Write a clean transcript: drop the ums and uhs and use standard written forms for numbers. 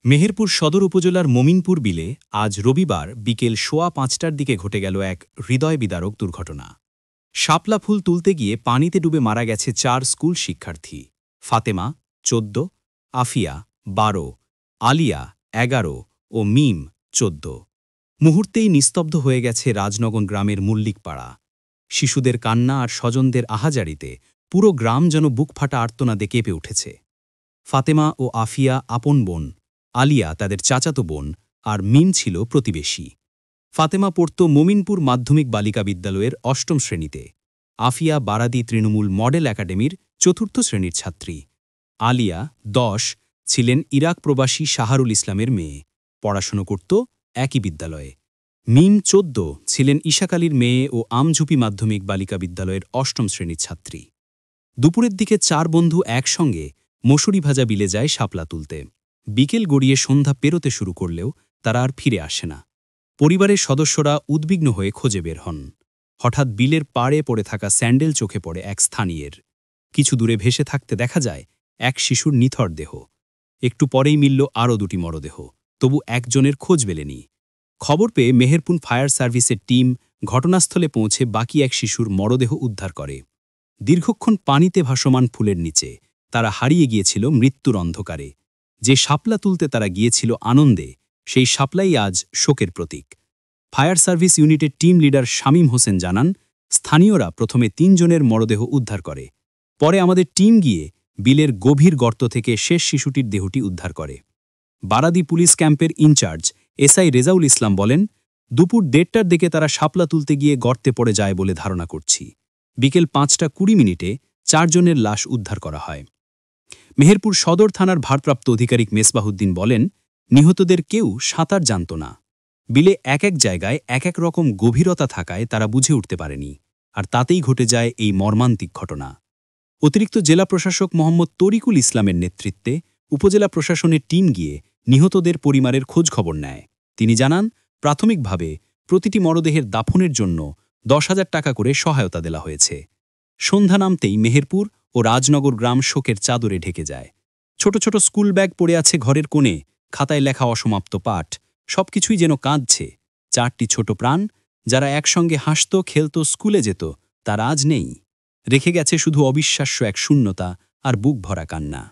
মেহেরপুর সদর উপজেলার মমিনপুর বিলে আজ রবিবার বিকেল ৫:১৫টার দিকে ঘটে গেল এক হৃদয়বিদারক দুর্ঘটনা। শাপলা ফুল তুলতে গিয়ে পানিতে ডুবে মারা গেছে ৪ স্কুল শিক্ষার্থী। ফাতেমা ১৪, আফিয়া ১২, আলিয়া ১১ ও মিম ১৪। মুহূর্তেই নিস্তব্ধ হয়ে গেছে রাজনগর গ্রামের মল্লিকপাড়া। শিশুদের কান্না আর স্বজনদের আহাজারিতে পুরো গ্রাম যেন বুকফাটা আর্তনাদে কেঁপে উঠেছে। ফাতেমা ও আফিয়া আপন বোন, আলিয়া তাদের চাচাতো বোন আর মিম ছিল প্রতিবেশী। ফাতেমা পড়ত মমিনপুর মাধ্যমিক বালিকা বিদ্যালয়ের ৮ম শ্রেণীতে। আফিয়া বারাদি তৃণমূল মডেল একাডেমির ৪র্থ শ্রেণীর ছাত্রী। আলিয়া ১০ ছিলেন ইরাক প্রবাসী শাহরুল ইসলামের মেয়ে, পড়াশুনো করত একই বিদ্যালয়ে। মিম ১৪ ছিলেন ইশাক আলীর মেয়ে ও আমঝুপি মাধ্যমিক বালিকা বিদ্যালয়ের ৮ম শ্রেণীর ছাত্রী। দুপুরের দিকে ৪ বন্ধু একসঙ্গে মসুরি ভাজা বিলে যায় শাপলা তুলতে। বিকেল গড়িয়ে সন্ধ্যা পেরোতে শুরু করলেও তারা আর ফিরে আসে না। পরিবারের সদস্যরা উদ্বিগ্ন হয়ে খোঁজে বের হন। হঠাৎ বিলের পাড়ে পড়ে থাকা স্যান্ডেল চোখে পড়ে এক স্থানীয়ের। কিছু দূরে ভেসে থাকতে দেখা যায় এক শিশুর নিথর দেহ। একটু পরেই মিলল আরও ২টি মরদেহ, তবু একজনের খোঁজ মেলেনি। খবর পেয়ে মেহেরপুর ফায়ার সার্ভিসের টিম ঘটনাস্থলে পৌঁছে বাকি এক শিশুর মরদেহ উদ্ধার করে। দীর্ঘক্ষণ পানিতে ভাসমান ফুলের নিচে তারা হারিয়ে গিয়েছিল মৃত্যুর অন্ধকারে। যে শাপলা তুলতে তারা গিয়েছিল আনন্দে, সেই শাপলাই আজ শোকের প্রতীক। ফায়ার সার্ভিস ইউনিটের টিম লিডার শামীম হোসেন জানান, স্থানীয়রা প্রথমে ৩ জনের মরদেহ উদ্ধার করে। পরে আমাদের টিম গিয়ে বিলের গভীর গর্ত থেকে শেষ শিশুটির দেহটি উদ্ধার করে। বারাদি পুলিশ ক্যাম্পের ইনচার্জ এসআই রেজাউল ইসলাম বলেন, দুপুর ১:৩০টার দিকে তারা শাপলা তুলতে গিয়ে গর্তে পড়ে যায় বলে ধারণা করছি। বিকেল ৫:২০ ৪ জনের লাশ উদ্ধার করা হয়। মেহেরপুর সদর থানার ভারপ্রাপ্ত আধিকারিক মেসবাহুদ্দিন বলেন, নিহতদের কেউ সাঁতার জানত না। বিলে এক এক জায়গায় এক এক রকম গভীরতা থাকায় তারা বুঝে উঠতে পারেনি, আর তাতেই ঘটে যায় এই মর্মান্তিক ঘটনা। অতিরিক্ত জেলা প্রশাসক মোহাম্মদ তরিকুল ইসলামের নেতৃত্বে উপজেলা প্রশাসনের টিম গিয়ে নিহতদের পরিবারের খোঁজখবর নেয়। তিনি জানান, প্রাথমিকভাবে প্রতিটি মরদেহের দাফনের জন্য ১০,০০০ টাকা করে সহায়তা দেওয়া হয়েছে। সন্ধ্যা নামতেই মেহেরপুর ও রাজনগর গ্রাম শোকের চাদরে ঢেকে যায়। ছোট ছোট স্কুল ব্যাগ পড়ে আছে ঘরের কোণে, খাতায় লেখা অসমাপ্ত পাঠ, সবকিছুই যেন কাঁদছে। ৪টি ছোট প্রাণ, যারা একসঙ্গে হাসত, খেলত, স্কুলে যেত, তারা আজ নেই। রেখে গেছে শুধু অবিশ্বাস্য এক শূন্যতা আর বুক ভরা কান্না।